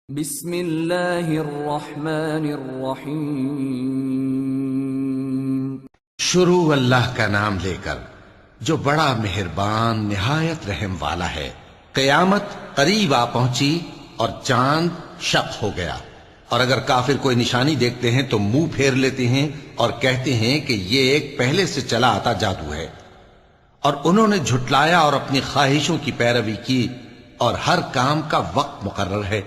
بسم اللہ الرحمن الرحیم۔ شروع اللہ کا نام لے کر جو بڑا مہربان نہایت رحم والا ہے۔ قیامت قریب آ پہنچی اور چاند شق ہو گیا، اور اگر کافر کوئی نشانی دیکھتے ہیں تو منہ پھیر لیتے ہیں اور کہتے ہیں کہ یہ ایک پہلے سے چلا آتا جادو ہے، اور انہوں نے جھٹلایا اور اپنی خواہشوں کی پیروی کی، اور ہر کام کا وقت مقرر ہے،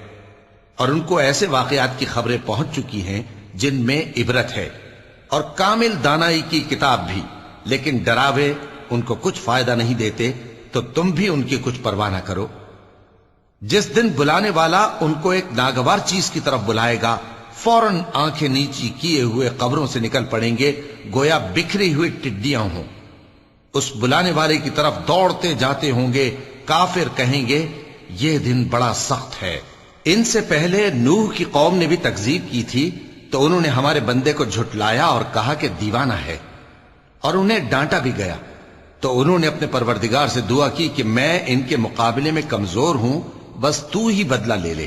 اور ان کو ایسے واقعات کی خبریں پہنچ چکی ہیں جن میں عبرت ہے، اور کامل دانائی کی کتاب بھی، لیکن ڈراوے ان کو کچھ فائدہ نہیں دیتے، تو تم بھی ان کی کچھ پرواہ نہ کرو۔ جس دن بلانے والا ان کو ایک ناگوار چیز کی طرف بلائے گا، فوراً آنکھیں نیچی کیے ہوئے قبروں سے نکل پڑیں گے گویا بکھری ہوئی ٹڈیاں ہوں۔ اس بلانے والے کی طرف دوڑتے جاتے ہوں گے۔ کافر کہیں گے یہ دن بڑا سخت ہے۔ ان سے پہلے نوح کی قوم نے بھی تکذیب کی تھی، تو انہوں نے ہمارے بندے کو جھٹلایا اور کہا کہ دیوانہ ہے، اور انہیں ڈانٹا بھی گیا۔ تو انہوں نے اپنے پروردگار سے دعا کی کہ میں ان کے مقابلے میں کمزور ہوں، بس تو ہی بدلہ لے لے۔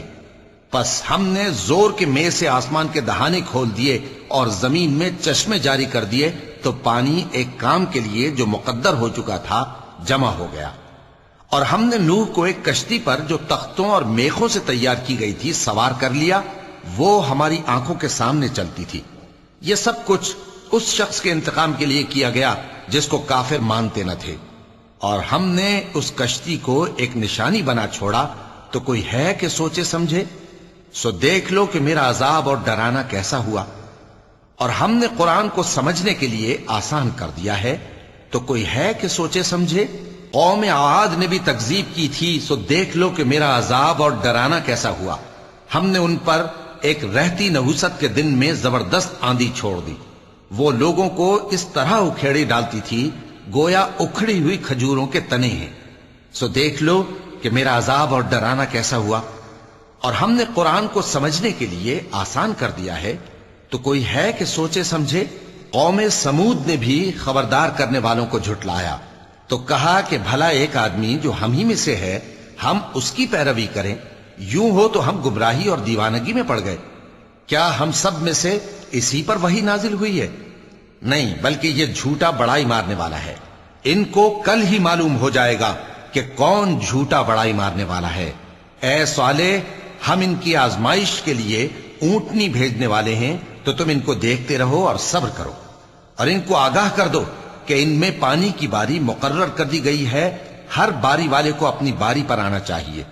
پس ہم نے زور کے مے سے آسمان کے دہانے کھول دیے اور زمین میں چشمے جاری کر دیے، تو پانی ایک کام کے لیے جو مقدر ہو چکا تھا جمع ہو گیا۔ اور ہم نے نوح کو ایک کشتی پر جو تختوں اور میخوں سے تیار کی گئی تھی سوار کر لیا، وہ ہماری آنکھوں کے سامنے چلتی تھی۔ یہ سب کچھ اس شخص کے انتقام کے لیے کیا گیا جس کو کافر مانتے نہ تھے، اور ہم نے اس کشتی کو ایک نشانی بنا چھوڑا، تو کوئی ہے کہ سوچے سمجھے؟ سو دیکھ لو کہ میرا عذاب اور ڈرانا کیسا ہوا۔ اور ہم نے قرآن کو سمجھنے کے لیے آسان کر دیا ہے، تو کوئی ہے کہ سوچے سمجھے؟ قوم عاد نے بھی تکذیب کی تھی، سو دیکھ لو کہ میرا عذاب اور ڈرانا کیسا ہوا۔ ہم نے ان پر ایک رہتی نحوست کے دن میں زبردست آندھی چھوڑ دی، وہ لوگوں کو اس طرح اکھیڑی ڈالتی تھی گویا اکھڑی ہوئی کھجوروں کے تنے ہیں۔ سو دیکھ لو کہ میرا عذاب اور ڈرانا کیسا ہوا۔ اور ہم نے قرآن کو سمجھنے کے لیے آسان کر دیا ہے، تو کوئی ہے کہ سوچے سمجھے؟ قوم سمود نے بھی خبردار کرنے والوں کو جھٹلایا، تو کہا کہ بھلا ایک آدمی جو ہم ہی میں سے ہے، ہم اس کی پیروی کریں؟ یوں ہو تو ہم گمراہی اور دیوانگی میں پڑ گئے۔ کیا ہم سب میں سے اسی پر وحی نازل ہوئی ہے؟ نہیں، بلکہ یہ جھوٹا بڑائی مارنے والا ہے۔ ان کو کل ہی معلوم ہو جائے گا کہ کون جھوٹا بڑائی مارنے والا ہے۔ اے صالح، ہم ان کی آزمائش کے لیے اونٹنی بھیجنے والے ہیں، تو تم ان کو دیکھتے رہو اور صبر کرو، اور ان کو آگاہ کر دو کہ ان میں پانی کی باری مقرر کر دی گئی ہے، ہر باری والے کو اپنی باری پر آنا چاہیے۔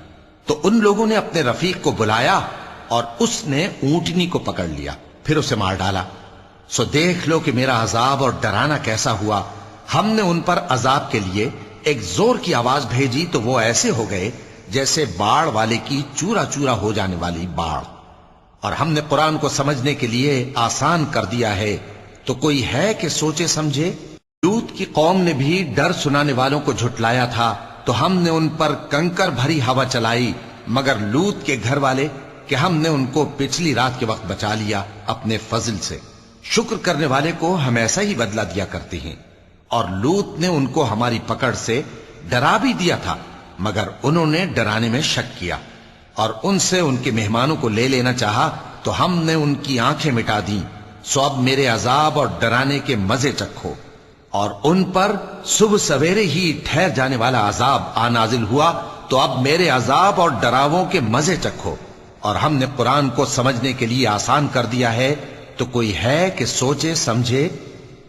تو ان لوگوں نے اپنے رفیق کو بلایا، اور اس نے اونٹنی کو پکڑ لیا، پھر اسے مار ڈالا۔ سو دیکھ لو کہ میرا عذاب اور ڈرانا کیسا ہوا۔ ہم نے ان پر عذاب کے لیے ایک زور کی آواز بھیجی، تو وہ ایسے ہو گئے جیسے باڑ والے کی چورا چورا ہو جانے والی باڑ۔ اور ہم نے قرآن کو سمجھنے کے لیے آسان کر دیا ہے، تو کوئی ہے کہ سوچے سمجھے؟ لوط کی قوم نے بھی ڈر سنانے والوں کو جھٹلایا تھا، تو ہم نے ان پر کنکر بھری ہوا چلائی، مگر لوط کے گھر والے کہ ہم نے ان کو پچھلی رات کے وقت بچا لیا اپنے فضل سے۔ شکر کرنے والے کو ہم ایسا ہی بدلہ دیا کرتے ہیں۔ اور لوط نے ان کو ہماری پکڑ سے ڈرا بھی دیا تھا، مگر انہوں نے ڈرانے میں شک کیا، اور ان سے ان کے مہمانوں کو لے لینا چاہا، تو ہم نے ان کی آنکھیں مٹا دیں۔ سو اب میرے عذاب اور ڈرانے کے مزے چکھو۔ اور ان پر صبح سویرے ہی ٹھہر جانے والا عذاب آ نازل ہوا، تو اب میرے عذاب اور ڈراووں کے مزے چکھو۔ اور ہم نے قرآن کو سمجھنے کے لیے آسان کر دیا ہے، تو کوئی ہے کہ سوچے سمجھے؟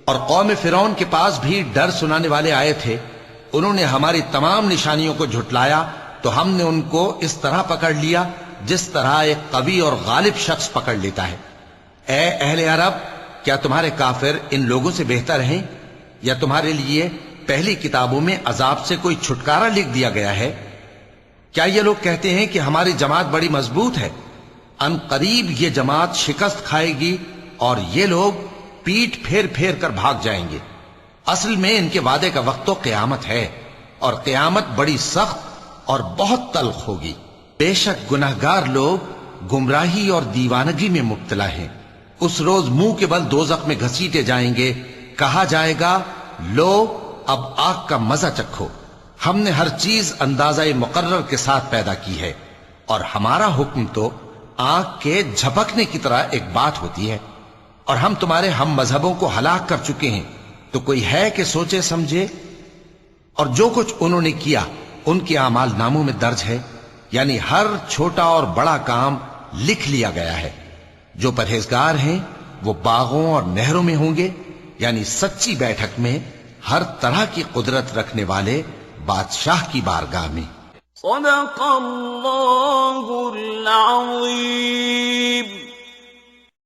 اور قوم فرعون کے پاس بھی ڈر سنانے والے آئے تھے، انہوں نے ہماری تمام نشانیوں کو جھٹلایا، تو ہم نے ان کو اس طرح پکڑ لیا جس طرح ایک قوی اور غالب شخص پکڑ لیتا ہے۔ اے اہل عرب، کیا تمہارے کافر ان لوگوں سے بہتر ہیں؟ یا تمہارے لیے پہلی کتابوں میں عذاب سے کوئی چھٹکارا لکھ دیا گیا ہے؟ کیا یہ لوگ کہتے ہیں کہ ہماری جماعت بڑی مضبوط ہے؟ ان قریب یہ جماعت شکست کھائے گی، اور یہ لوگ پیٹ پھیر پھیر کر بھاگ جائیں گے۔ اصل میں ان کے وعدے کا وقت تو قیامت ہے، اور قیامت بڑی سخت اور بہت تلخ ہوگی۔ بے شک گناہگار لوگ گمراہی اور دیوانگی میں مبتلا ہیں۔ اس روز منہ کے بل دوزخ میں گھسیٹے جائیں گے، کہا جائے گا لو اب آگ کا مزہ چکھو۔ ہم نے ہر چیز اندازہ مقرر کے ساتھ پیدا کی ہے، اور ہمارا حکم تو آنکھ کے جھپکنے کی طرح ایک بات ہوتی ہے، اور ہم تمہارے ہم مذہبوں کو ہلاک کر چکے ہیں، تو کوئی ہے کہ سوچے سمجھے؟ اور جو کچھ انہوں نے کیا ان کے اعمال ناموں میں درج ہے، یعنی ہر چھوٹا اور بڑا کام لکھ لیا گیا ہے۔ جو پرہیزگار ہیں وہ باغوں اور نہروں میں ہوں گے، یعنی سچی بیٹھک میں ہر طرح کی قدرت رکھنے والے بادشاہ کی بارگاہ میں۔ صدق اللہ العظیم۔